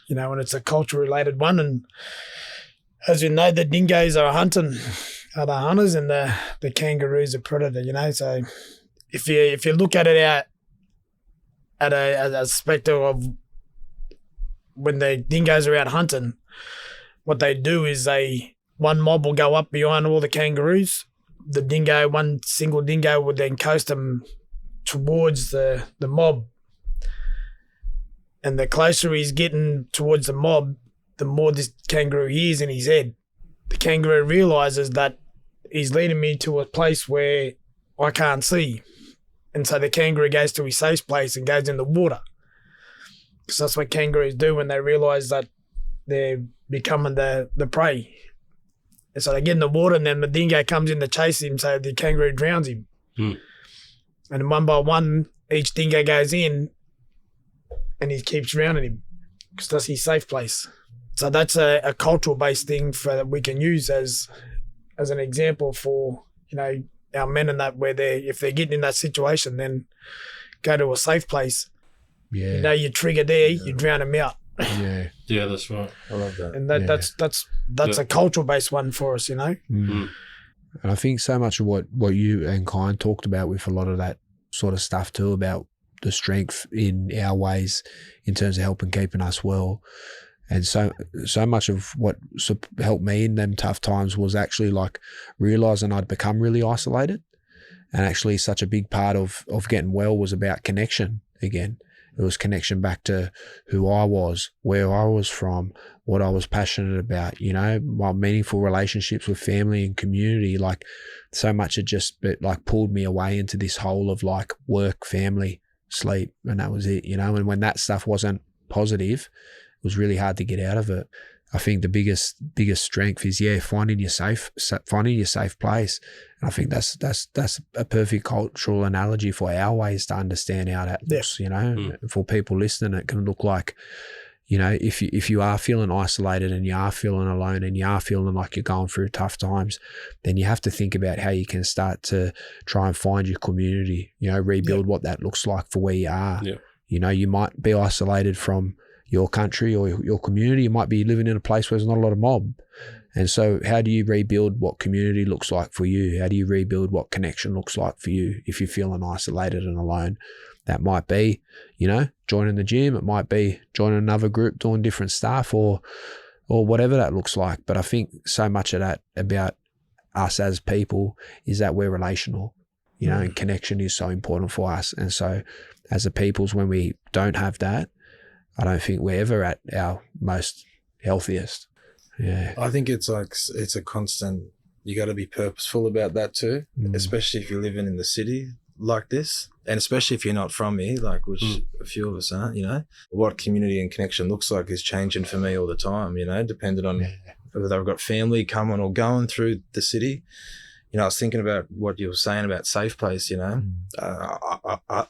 you know, and it's a culture-related one. And as you know, the dingoes are the hunters, and the kangaroos are predator, you know. So if you look at it at a spectrum of when the dingoes are out hunting, what they do is one mob will go up behind all the kangaroos. One single dingo would then coast them towards the mob. And the closer he's getting towards the mob, the more this kangaroo hears in his head. The kangaroo realizes that he's leading me to a place where I can't see. And so the kangaroo goes to his safe place and goes in the water. Because that's what kangaroos do when they realize that they're becoming the prey. And so they get in the water, and then the dingo comes in to chase him, so the kangaroo drowns him. And one by one, each dingo goes in and he keeps drowning him because that's his safe place. So that's a cultural-based thing that we can use as as an example for, our men and that, where if they're getting in that situation, then go to a safe place. Yeah. You trigger there, you drown them out. Yeah. Yeah, that's right. I love that. And that's a cultural based one for us, And I think so much of what you and Kuyan talked about with a lot of that sort of stuff too, about the strength in our ways in terms of helping keeping us well. And so much of what helped me in them tough times was actually like realizing I'd become really isolated. And actually such a big part of getting well was about connection again. It was connection back to who I was, where I was from, what I was passionate about, my meaningful relationships with family and community. Like so much it just like pulled me away into this hole of like work, family, sleep, and that was it, And when that stuff wasn't positive, it was really hard to get out of it. I think the biggest strength is finding your safe place. And I think that's a perfect cultural analogy for our ways to understand how that looks. For people listening, it can look like, if you are feeling isolated and you are feeling alone and you are feeling like you're going through tough times, then you have to think about how you can start to try and find your community. Rebuild what that looks like for where you are. Yeah. You might be isolated from your country or your community. You might be living in a place where there's not a lot of mob. And so how do you rebuild what community looks like for you? How do you rebuild what connection looks like for you if you're feeling isolated and alone? That might be, joining the gym. It might be joining another group doing different stuff or whatever that looks like. But I think so much of that about us as people is that we're relational, and connection is so important for us. And so as a peoples, when we don't have that, I don't think we're ever at our most healthiest. Yeah. I think it's a constant, you got to be purposeful about that too, especially if you're living in the city like this, and especially if you're not from here, like which a few of us aren't, What community and connection looks like is changing for me all the time, depending on whether I've got family coming or going through the city. I was thinking about what you were saying about safe place, I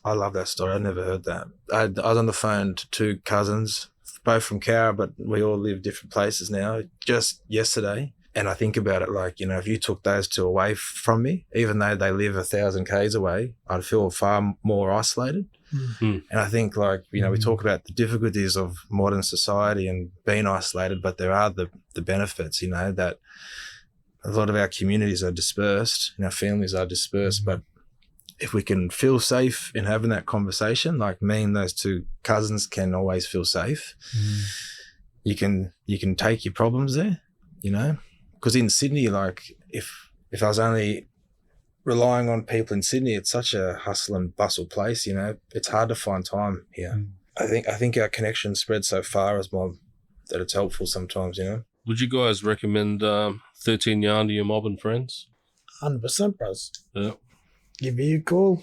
love that story. I'd never heard that. I was on the phone to two cousins, both from 𝗀𝗃, but we all live different places now, just yesterday. And I think about it like, if you took those two away from me, even though they live 1,000 k's away, I'd feel far more isolated. And I think like, we talk about the difficulties of modern society and being isolated, but there are the benefits, that a lot of our communities are dispersed and our families are dispersed, but if we can feel safe in having that conversation, like me and those two cousins can always feel safe. You can take your problems there, because in Sydney, like if I was only relying on people in Sydney, it's such a hustle and bustle place, it's hard to find time here. I think our connection spreads so far as mob that it's helpful sometimes, Would you guys recommend 13 Yarn to your mob and friends? 100%, bros. Yeah. Give me a call.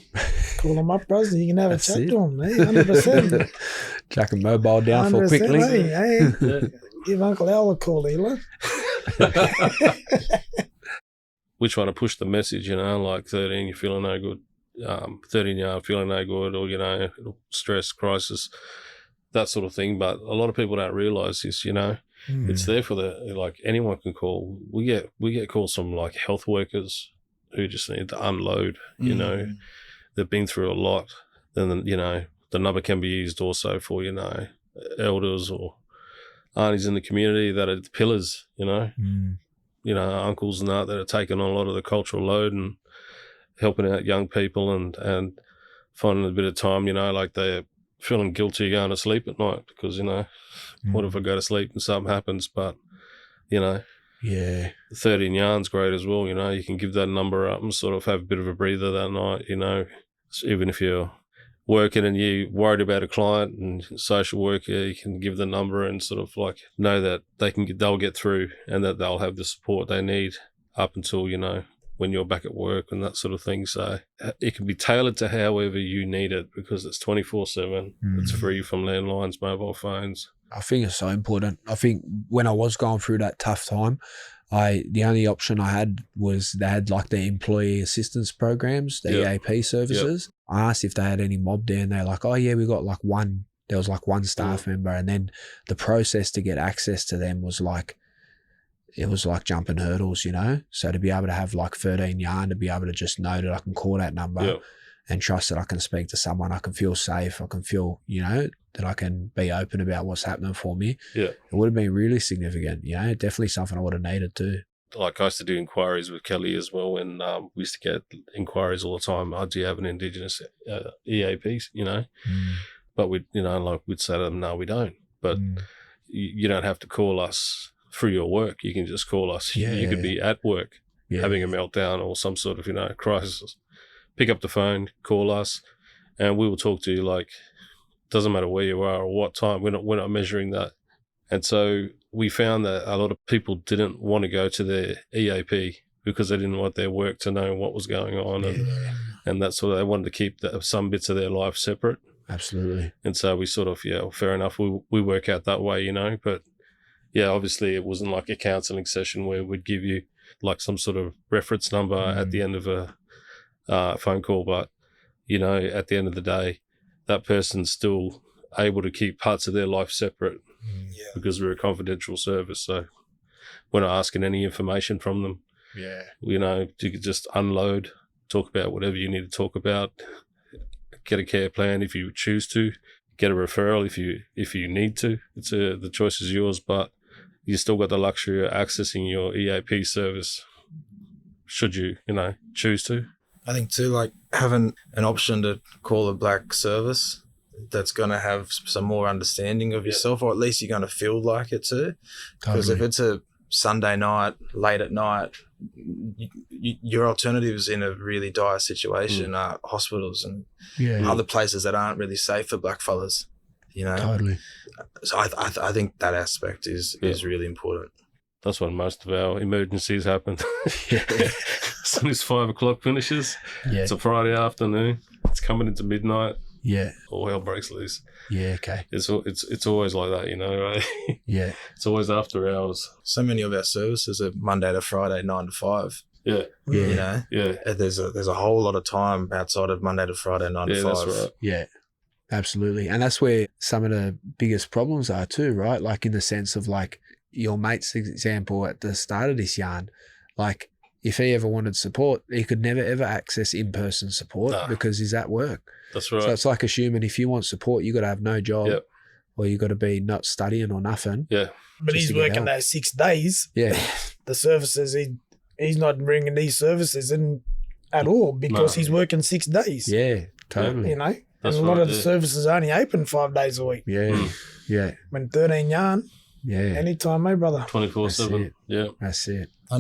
Call them up, bros. You can have That's a chat it. to them. 100%. Jack a mobile down for a quick link. Hey. Give Uncle Al a call, Eli. We're trying to push the message, like 13, you're feeling no good. 13 Yarn, feeling no good, or, stress, crisis, that sort of thing. But a lot of people don't realise this, It's there for like anyone can call. We get calls from like health workers who just need to unload, They've been through a lot. Then, the number can be used also for, elders or aunties in the community that are pillars, uncles and that are taking on a lot of the cultural load and helping out young people and finding a bit of time, like they're feeling guilty going to sleep at night because, what if I go to sleep and something happens? But, Yeah. 13 Yarn's great as well, you can give that number up and sort of have a bit of a breather that night, even if you're working and you're worried about a client and social worker, you can give the number and sort of like know that they'll get through and that they'll have the support they need up until, when you're back at work and that sort of thing. So it can be tailored to however you need it because it's 24/7. It's free from landlines, mobile phones. I think it's so important. I think when I was going through that tough time, the only option I had was they had like the employee assistance programs, the EAP services. I asked if they had any mob there and they're like, oh yeah, we got like one. There was like one staff member, and then the process to get access to them was like, it was like jumping hurdles, you know. So to be able to have like 13 yarn, to be able to just know that I can call that number and trust that I can speak to someone, I can feel safe, I can feel, you know, that I can be open about what's happening for me. Yeah. It would have been really significant, you know, definitely something I would have needed too. Like I used to do inquiries with Kelly as well, and we used to get inquiries all the time. Do you have an Indigenous EAP, you know? But we'd say to them, no, we don't. But you don't have to call us through your work. You can just call us. You could be at work having a meltdown or some sort of, you know, crisis. Pick up the phone, call us, and we will talk to you. Like, doesn't matter where you are or what time. We're not measuring that. And so we found that a lot of people didn't want to go to their EAP because they didn't want their work to know what was going on, and that's sort of, they wanted to keep some bits of their life separate. Absolutely. And so we sort of, fair enough. We work out that way, you know. But yeah, obviously it wasn't like a counselling session where we'd give you like some sort of reference number at the end of a phone call. But, you know, at the end of the day, that person's still able to keep parts of their life separate because we're a confidential service. So we're not asking any information from them. Yeah. You know, you could just unload, talk about whatever you need to talk about, get a care plan if you choose to, get a referral if you need to. It's the choice is yours, but you still got the luxury of accessing your EAP service should you, you know, choose to. I think too, like having an option to call a black service that's going to have some more understanding of yourself, or at least you're going to feel like it too. Because if it's a Sunday night, late at night, your alternatives in a really dire situation are hospitals and other places that aren't really safe for black fellas, you know. Totally. So I think that aspect is really important. That's when most of our emergencies happen. As soon as 5 o'clock finishes, it's a Friday afternoon, it's coming into midnight. Yeah. All hell breaks loose. Yeah, okay. It's always like that, you know, right? Yeah. It's always after hours. So many of our services are Monday to Friday, 9 to 5. Yeah. You know? Yeah. There's a whole lot of time outside of Monday to Friday, 9 to 5. That's right. Yeah. Absolutely. And that's where some of the biggest problems are too, right? Like in the sense of like your mate's example at the start of this yarn, like if he ever wanted support, he could never ever access in-person support because he's at work. That's right. So it's like assuming if you want support, you got to have no job or you got to be not studying or nothing. Yeah. But he's working those 6 days. Yeah. The services, he's not bringing these services in at all because he's working 6 days. Yeah, totally. You know? That's and a lot of the services are only open 5 days a week. Yeah. Yeah. When 13 yarn. Yeah. Anytime, mate, brother. 24/7. Yeah. That's it. I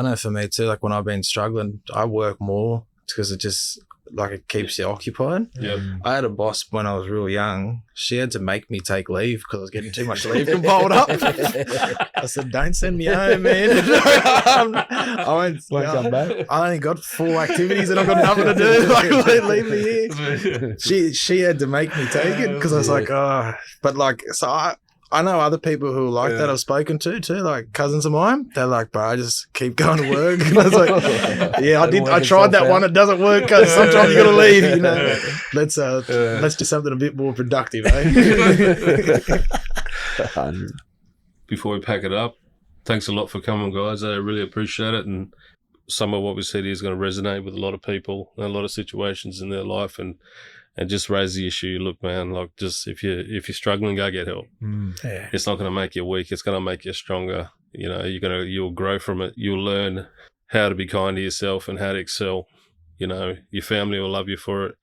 know for me too, like when I've been struggling, I work more because it just like it keeps you occupied. Yeah. I had a boss when I was real young. She had to make me take leave because I was getting too much leave compiled up. I said, "Don't send me home, man. I won't come back. I only got 4 activities and I've got nothing to do. Like, leave me here." She had to make me take it because I was like, oh, but like so. I know other people who are like that I've spoken to too, like cousins of mine. They're like, bro, I just keep going to work. And I was like, I tried that one. It doesn't work because sometimes you got to leave, you know. Let's do something a bit more productive, eh? Before we pack it up, thanks a lot for coming, guys. I really appreciate it. And some of what we said is going to resonate with a lot of people and a lot of situations in their life, and just raise the issue. Look, man, like just if you're struggling, go get help. It's not going to make you weak. It's going to make you stronger. You know, you'll grow from it. You'll learn how to be kind to yourself and how to excel. You know, your family will love you for it.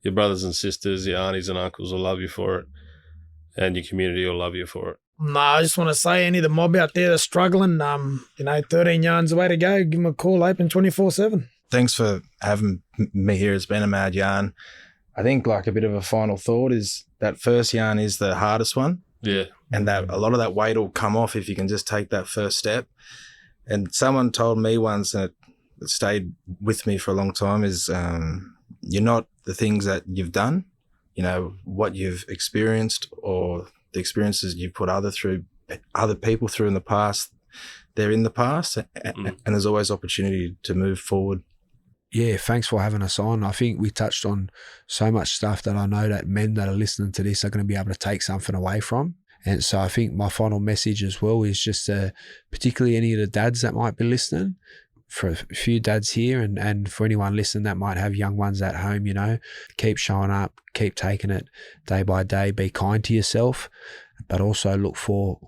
Your brothers and sisters, your aunties and uncles will love you for it, and your community will love you for it. No, I just want to say, any of the mob out there that's struggling, 13 yards away to go, give them a call, open 24/7. Thanks for having me here. It's been a mad yarn. I think like a bit of a final thought is that first yarn is the hardest one. Yeah. And that a lot of that weight will come off if you can just take that first step. And someone told me once, and it stayed with me for a long time, is you're not the things that you've done, you know, what you've experienced or the experiences you've put other people through in the past. They're in the past and there's always opportunity to move forward. Yeah, thanks for having us on. I think we touched on so much stuff that I know that men that are listening to this are going to be able to take something away from. And so I think my final message as well is just particularly any of the dads that might be listening, for a few dads here and for anyone listening that might have young ones at home, keep showing up, keep taking it day by day, be kind to yourself, but also look for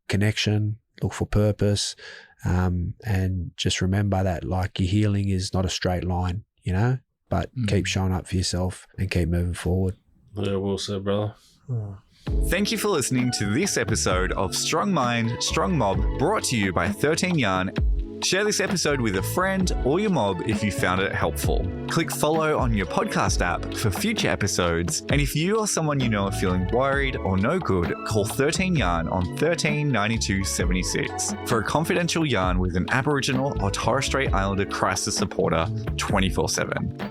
connection, look for purpose, and just remember that like your healing is not a straight line, but keep showing up for yourself and keep moving forward. Yeah, well said, brother. Thank you for listening to this episode of Strong Mind, Strong Mob, brought to you by 13Yarn. Share this episode with a friend or your mob if you found it helpful. Click follow on your podcast app for future episodes. And if you or someone you know are feeling worried or no good, call 13Yarn on 13 92 76 for a confidential yarn with an Aboriginal or Torres Strait Islander crisis supporter 24/7.